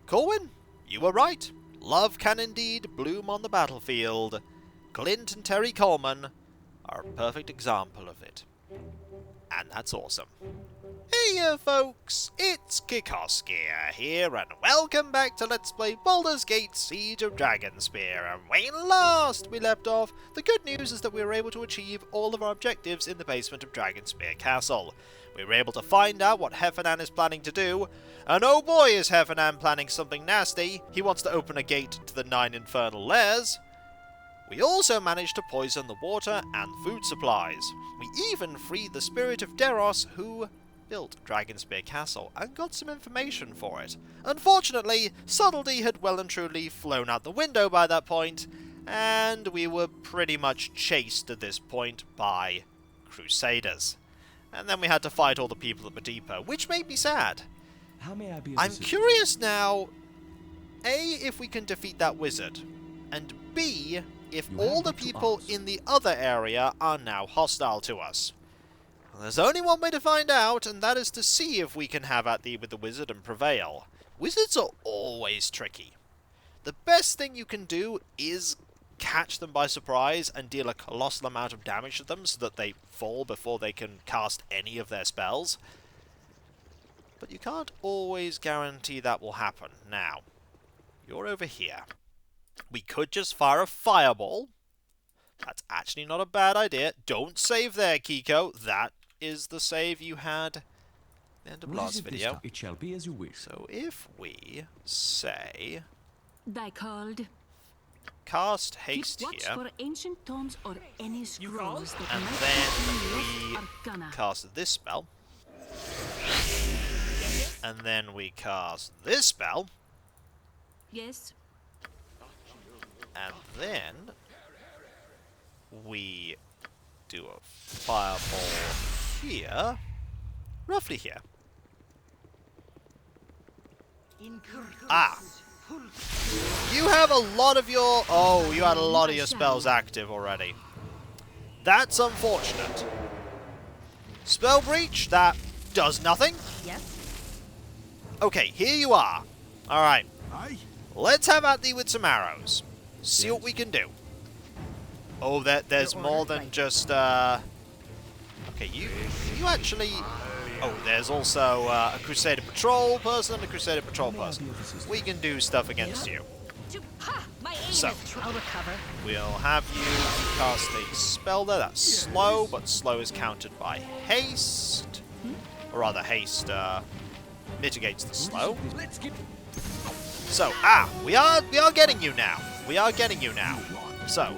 Corwin, you were right. Love can indeed bloom on the battlefield. Clint and Terry Coleman are a perfect example of it. And that's awesome. Hey folks, it's Kikoskia here, and welcome back to Let's Play Baldur's Gate Siege of Dragonspear. And when last we left off, the good news is that we were able to achieve all of our objectives in the basement of Dragonspear Castle. We were able to find out what Heffernan is planning to do, and oh boy is Heffernan planning something nasty. He wants to open a gate to the 9 infernal lairs. We also managed to poison the water and food supplies. We even freed the spirit of Deros, who built Dragonspear Castle, and got some information for it. Unfortunately, subtlety had well and truly flown out the window by that point, and we were pretty much chased at this point by crusaders. And then we had to fight all the people at the depot, which made me sad. How may I be I'm curious now, A, if we can defeat that wizard, and B, if all the people in the other area are now hostile to us. Well, there's only one way to find out, and that is to see if we can have at thee with the wizard and prevail. Wizards are always tricky. The best thing you can do is catch them by surprise and deal a colossal amount of damage to them so that they fall before they can cast any of their spells. But you can't always guarantee that will happen. Now, you're over here. We could just fire a fireball. That's actually not a bad idea. Don't save there, Kiko. That is the save you had at the end of last video. It shall be as you wish. So if we say Thy called. Cast haste Keep watch here, for ancient tomes or any scrolls that and might then we arcana. cast this spell, and then we cast this spell, Yes. and then we do a fireball here, roughly here. Ah! You have a lot of your... Oh, you had a lot of your spells active already. That's unfortunate. Spell breach, that does nothing. Yes. Okay, here you are. Alright. Let's have at thee with some arrows. See what we can do. Oh, there's more than just... Okay, you actually... Oh, there's also a Crusader Patrol person and a Crusader Patrol person. We can do stuff against you. So, we'll have you cast a spell there. That's slow, but slow is countered by haste. Or rather, haste mitigates the slow. So, we are getting you now. We are getting you now. So,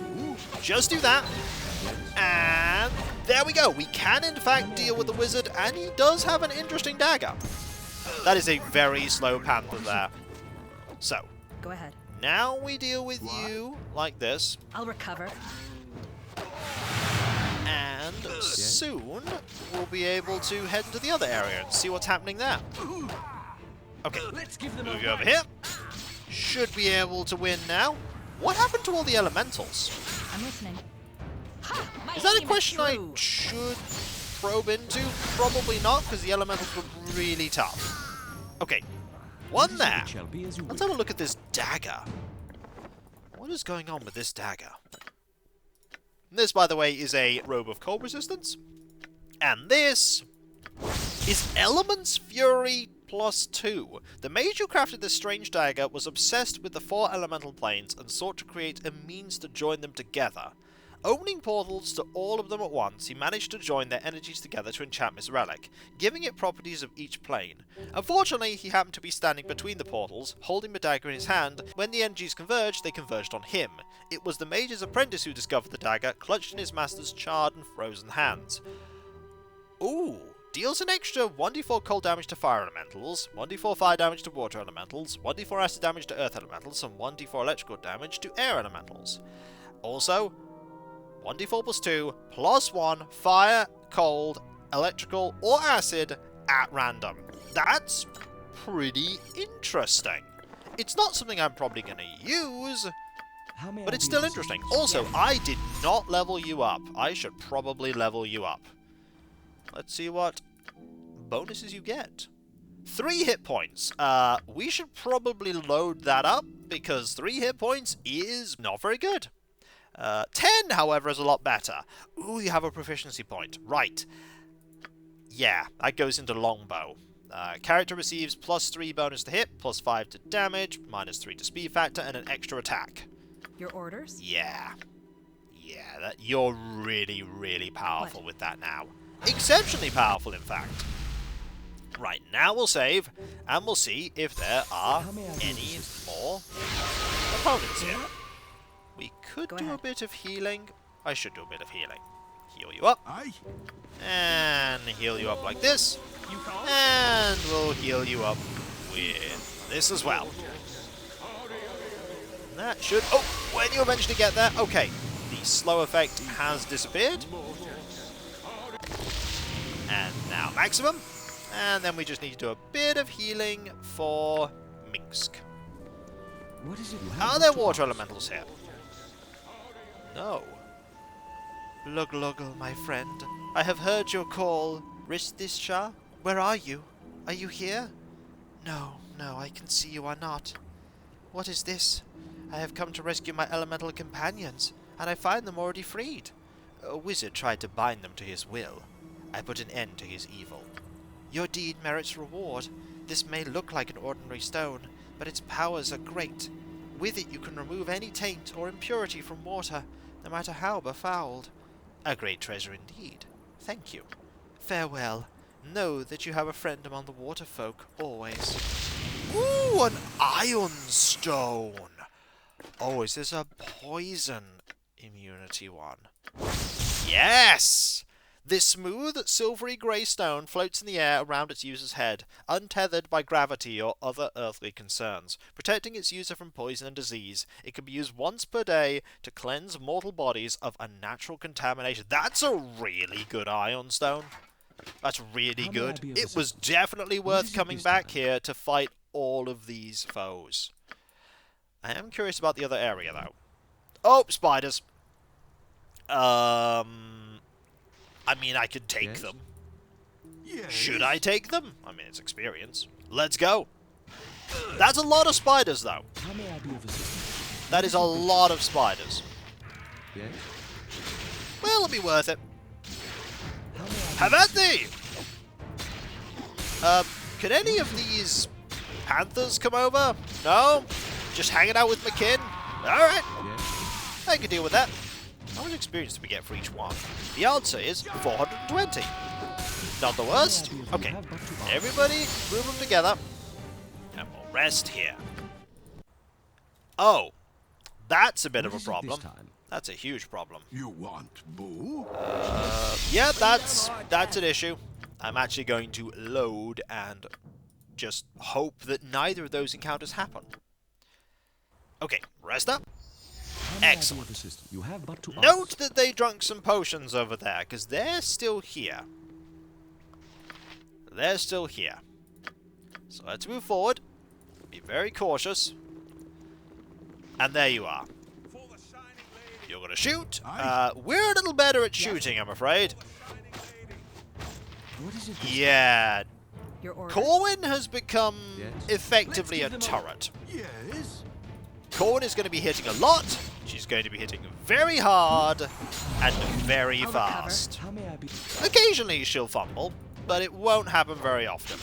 just do that. And there we go. We can, in fact, deal with the wizard, and he does have an interesting dagger. That is a very slow panther there. So, Go ahead. now we deal with you like this, I'll recover. and soon we'll be able to head into the other area and see what's happening there. Okay, move you over here. Should be able to win now. What happened to all the elementals? I'm listening. Is that a question I should probe into? Probably not, because the elementals were really tough. Okay, one there. Let's have a look at this dagger. What is going on with this dagger? This, by the way, is a robe of cold resistance. And this is Element's Fury +2. The mage who crafted this strange dagger was obsessed with the 4 elemental planes and sought to create a means to join them together. Opening portals to all of them at once, he managed to join their energies together to enchant this relic, giving it properties of each plane. Unfortunately, he happened to be standing between the portals, holding the dagger in his hand. When the energies converged, they converged on him. It was the mage's apprentice who discovered the dagger, clutched in his master's charred and frozen hands. Ooh! Deals an extra 1d4 cold damage to fire elementals, 1d4 fire damage to water elementals, 1d4 acid damage to earth elementals, and 1d4 electrical damage to air elementals. Also, 1d4 +2, +1, fire, cold, electrical, or acid at random. That's pretty interesting. It's not something I'm probably going to use, but it's still interesting. Also, I did not level you up. I should probably level you up. Let's see what bonuses you get. 3 hit points. We should probably load that up, because 3 hit points is not very good. 10, however, is a lot better. Ooh, you have a proficiency point. Right. Yeah, that goes into longbow. Character receives +3 bonus to hit, +5 to damage, -3 to speed factor, and an extra attack. Your orders? Yeah. Yeah, you're really, really powerful with that now. Exceptionally powerful, in fact. Right, now we'll save, and we'll see if there are any more opponents here. We could do a bit of healing. I should do a bit of healing. Heal you up. And heal you up like this. And we'll heal you up with this as well. And that should... Oh, when you eventually get there... Okay, the slow effect has disappeared. And now maximum. And then we just need to do a bit of healing for Minsk. What is it? Are there water elementals here? No. Lug-luggle, my friend. I have heard your call. Ristisha, where are you? Are you here? No, I can see you are not. What is this? I have come to rescue my elemental companions, and I find them already freed. A wizard tried to bind them to his will. I put an end to his evil. Your deed merits reward. This may look like an ordinary stone, but its powers are great. With it you can remove any taint or impurity from water, no matter how befouled. A great treasure indeed. Thank you. Farewell. Know that you have a friend among the water folk, always. Ooh, an iron stone! Oh, is this a poison immunity one? Yes! This smooth, silvery grey stone floats in the air around its user's head, untethered by gravity or other earthly concerns, protecting its user from poison and disease. It can be used once per day to cleanse mortal bodies of unnatural contamination. That's a really good iron stone. That's really good. It was definitely worth coming back here to fight all of these foes. I am curious about the other area, though. Oh, spiders. I mean, I could take them. Yes. Should I take them? I mean, it's experience. Let's go. That's a lot of spiders, though. How may I be of assistance? That is a lot of spiders. Yes? Well, it'll be worth it. Have at thee! Could any of these panthers come over? No? Just hanging out with McKinn? Alright. Yes. I can deal with that. How much experience do we get for each one? The answer is 420. Not the worst. Okay, everybody move them together. And we'll rest here. Oh, that's a bit of a problem. That's a huge problem. You want boo? Yeah, that's an issue. I'm actually going to load and just hope that neither of those encounters happen. Okay, rest up. Excellent. You have but to Note that they drank some potions over there, because they're still here. They're still here. So let's move forward. Be very cautious. And there you are. You're going to shoot. We're a little better at shooting, I'm afraid. What is it? Yeah. Corwin has become effectively a turret. Yes. Corwin is going to be hitting a lot. She's going to be hitting very hard and very fast. How may I be? Occasionally she'll fumble, but it won't happen very often.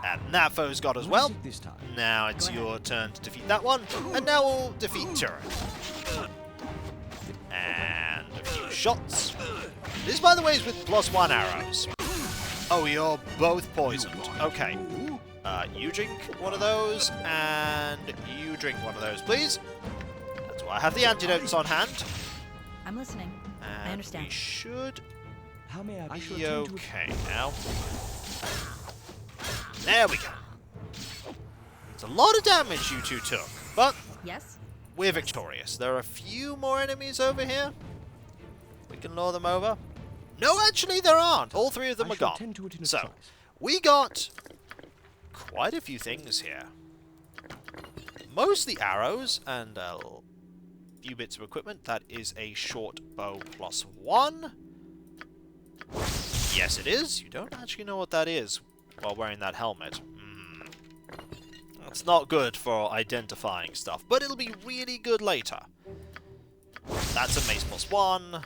And that foe's got as well. This time? Now it's your turn to defeat that one, and now we'll defeat turret. And a few shots. This, by the way, is with +1 arrows. Oh, you're both poisoned. Okay. You drink one of those, and you drink one of those, please. That's why I have the antidotes on hand. I'm listening. And I understand. we should How may I be okay now. There we go. It's a lot of damage you two took, but Yes? we're victorious. There are a few more enemies over here. We can lure them over. No, actually, there aren't. All three of them are gone. So, we got quite a few things here. Mostly arrows and a few bits of equipment. That is a short bow +1. Yes, it is. You don't actually know what that is. while wearing that helmet. That's not good for identifying stuff, but it'll be really good later. That's a mace +1.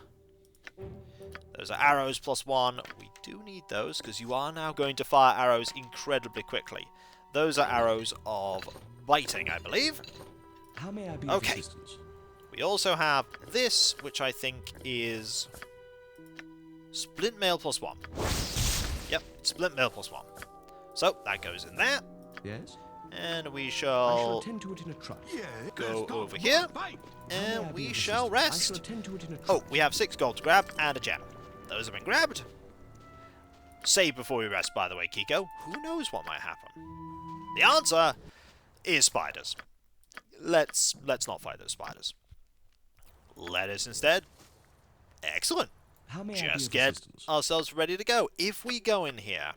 Those are arrows +1. We do need those, because you are now going to fire arrows incredibly quickly. Those are arrows of biting, I believe. How may I be of Okay. assistance? We also have this, which I think is splint mail +1. Yep, splint mail +1. So, that goes in there. Yes? And we I shall shall attend to it in a trice. Yes, go come over on, here. bite. How may I And be we of shall assistance? I rest. shall attend to it in a trice. Oh, we have 6 gold to grab and a gem. Those have been grabbed. Save before we rest, by the way, Kiko. Who knows what might happen? The answer is spiders. Let's not fight those spiders. Let us instead. Excellent. How may I be Just of get assistance? ourselves ready to go. If we go in here,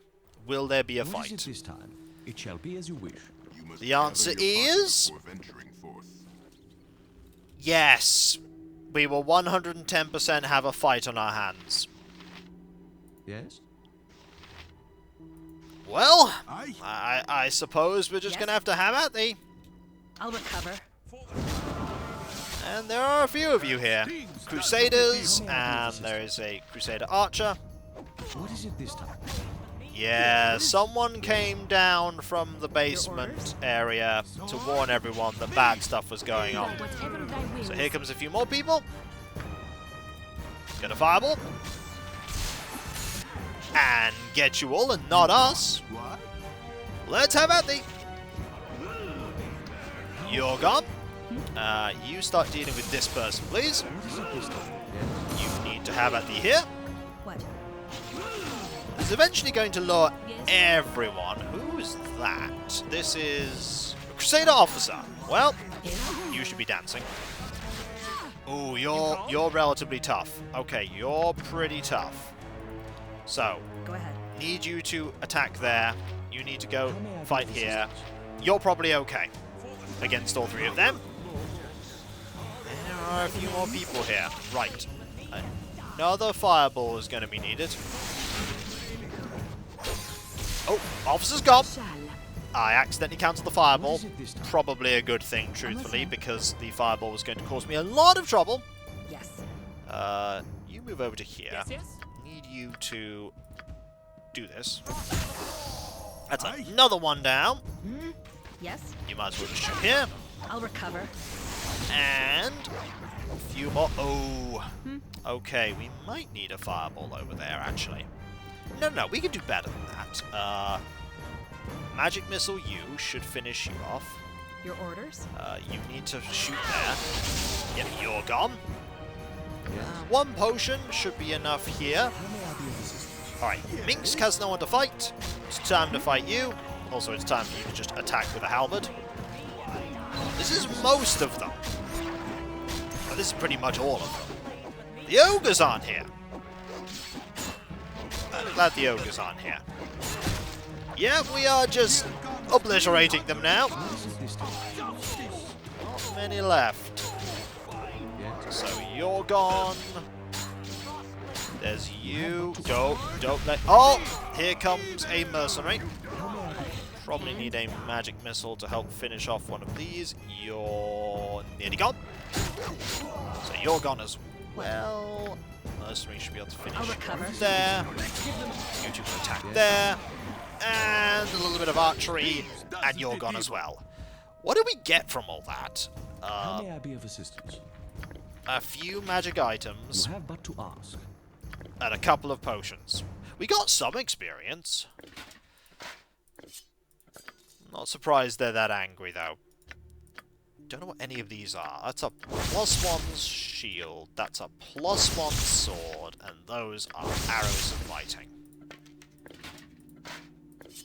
will there be a What is it fight? this time? It shall be as you wish. You must The gather answer your party is- before venturing forth. Yes. We will 110% have a fight on our hands. Yes? Well, Aye. I suppose we're just Yes? going to have to have at thee. I'll recover. And there are a few of you here. Crusaders, and there is a Crusader Archer. What is it this time? Yeah, someone came down from the basement area to warn everyone that bad stuff was going on. So here comes a few more people. Get a fireball. And get you all, and not us. What? Let's have at thee. You're gone. You start dealing with this person, please. What is it this time? You need to have at thee here. What? It's eventually going to lure everyone. Who's that? This is a Crusader officer. Well, you should be dancing. Ooh, you're relatively tough. Okay, you're pretty tough. So, Go ahead. need you to attack there. You need to go How may I be fight of here. assistance? You're probably okay against all 3 of them. There are a few more people here. Right. Another fireball is going to be needed. Oh, officer's gone. I accidentally cancelled the fireball. What is it this time? Probably a good thing, truthfully, listening. because the fireball was going to cause me a lot of trouble. Yes. You move over to here. Need you to do this. That's Aye. another one down. Yes. You might as well just shoot here. I'll recover. And a few more. Oh. Okay, we might need a fireball over there, actually. No, we can do better than that. Magic Missile you should finish you off. Your orders? You need to shoot there. Yep, you're gone. Yes? 1 potion should be enough here. How may I be of assistance? Alright, Minsk has no one to fight. It's time to fight you. Also, it's time for you to just attack with a halberd. This is most of them. Well, this is pretty much all of them. The ogres aren't here. I'm glad the ogres aren't here. Yeah, we are just obliterating them now. What is it this time? Not many left. Yes? So you're gone. There's you. Don't let. Oh, here comes a mercenary. How may I be? Probably need a magic missile to help finish off one of these. You're nearly gone. So you're gone as well. Mercenary should be able to I'll finish recover. there. You two can attack there. And a little bit of archery. And you're gone as well. What do we get from all that? How may I be of assistance? A few magic items. You have but to ask. And a couple of potions. We got some experience. Not surprised they're that angry, though. Don't know what any of these are. That's a +1 shield. That's a +1 sword. And those are arrows of fighting.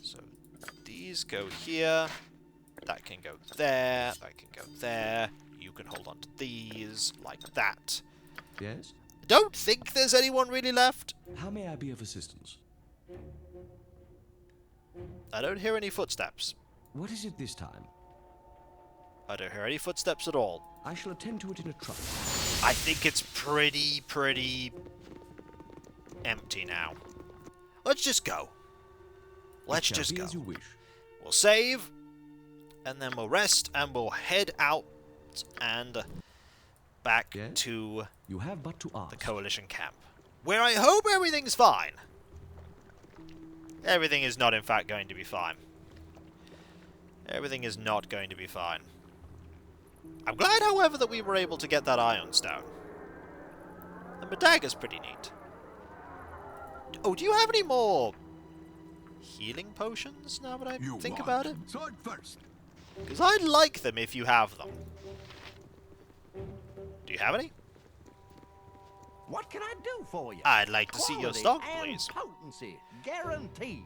So these go here. That can go there. That can go there. You can hold on to these like that. Yes? Don't think there's anyone really left. How may I be of assistance? I don't hear any footsteps. What is it this time? I don't hear any footsteps at all. I shall attend to it in a trice. I think it's pretty empty now. Let's just go. let's just go. As you wish. We'll save, and then we'll rest, and we'll head out and back Yes? to You have but to ask. the Coalition camp, where I hope everything's fine. Everything is not, in fact, going to be fine. Everything is not going to be fine. I'm glad, however, that we were able to get that Iron Stone. And the dagger's pretty neat. Oh, do you have any more healing potions, now that I You think want about it? sword first. Because I'd like them if you have them. Do you have any? What can I do for you? I'd like to see your Quality stock, and please. Potency, guaranteed.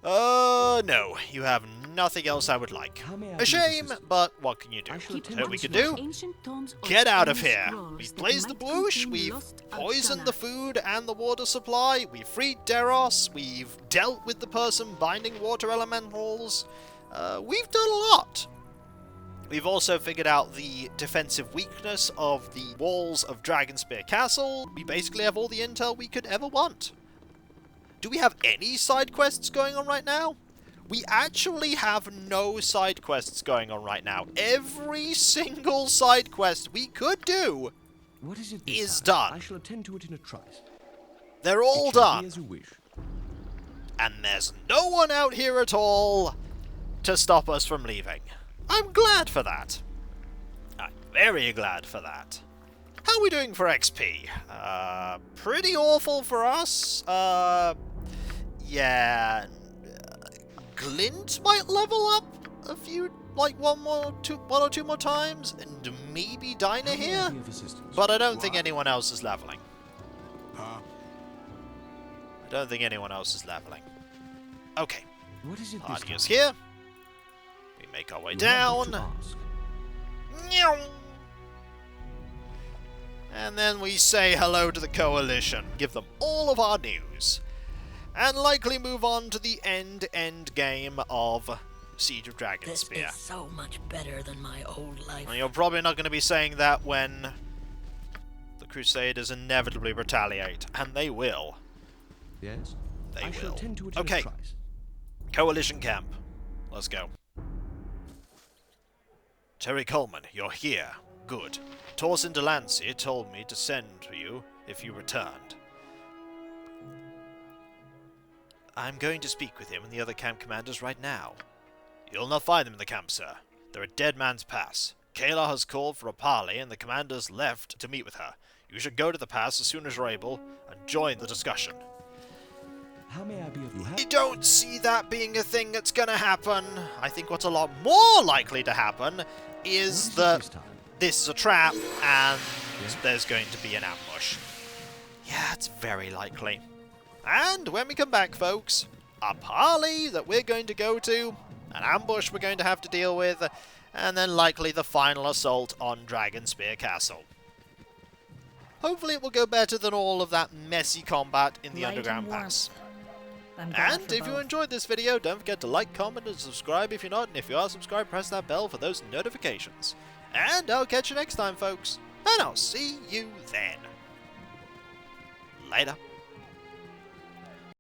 No. You have nothing else I would like. How may I A be of shame, assistance? but what can you do? I shall You attend know to what we it can in do? Get out of here! We've We've blazed the bush, we've poisoned the food and the water supply, we've freed Deros, we've dealt with the person binding water elementals. We've done a lot. We've also figured out the defensive weakness of the walls of Dragonspear Castle. We basically have all the intel we could ever want. Do we have any side quests going on right now? We actually have no side quests going on right now. Every single side quest we could do What is it this is time? done. I shall attend to it in a trice. They're all It shall be done. as you wish. And there's no one out here at all to stop us from leaving. I'm glad for that. I'm very glad for that. How are we doing for XP? Pretty awful for us. Yeah. Glint might level up a few, like one or two more times, and maybe Dinah How may I here. be of assistance? But I don't think anyone else is leveling. Huh? I don't think anyone else is leveling. Okay, What is it this party time? is here. We make our way You have but down. to ask. Meow. And then we say hello to the Coalition, give them all of our news, and likely move on to the end game of Siege of This Dragonspear. is so much better than my old life. Well, you're probably not going to be saying that when the Crusaders inevitably retaliate, and they will. Yes? They I shall will. attend to it in Okay. a trice. Coalition camp. Let's go. Terry Coleman, you're here. Good. Torsten Delancey told me to send for you if you returned. I'm going to speak with him and the other camp commanders right now. You'll not find them in the camp, sir. They're at Dead Man's Pass. Kayla has called for a parley and the commanders left to meet with her. You should go to the pass as soon as you're able and join the discussion. How may I be of you? I don't see that being a thing that's gonna happen. I think what's a lot more likely to happen is that this time? this is a trap and there's going to be an ambush. Yeah, it's very likely. And when we come back, folks, a parley that we're going to go to, an ambush we're going to have to deal with, and then likely the final assault on Dragonspear Castle. Hopefully it will go better than all of that messy combat in the Light and Underground warmth. Pass. I'm glad And for if you both. enjoyed this video, don't forget to like, comment, and subscribe if you're not. And if you are subscribed, press that bell for those notifications. And I'll catch you next time, folks. And I'll see you then. Later.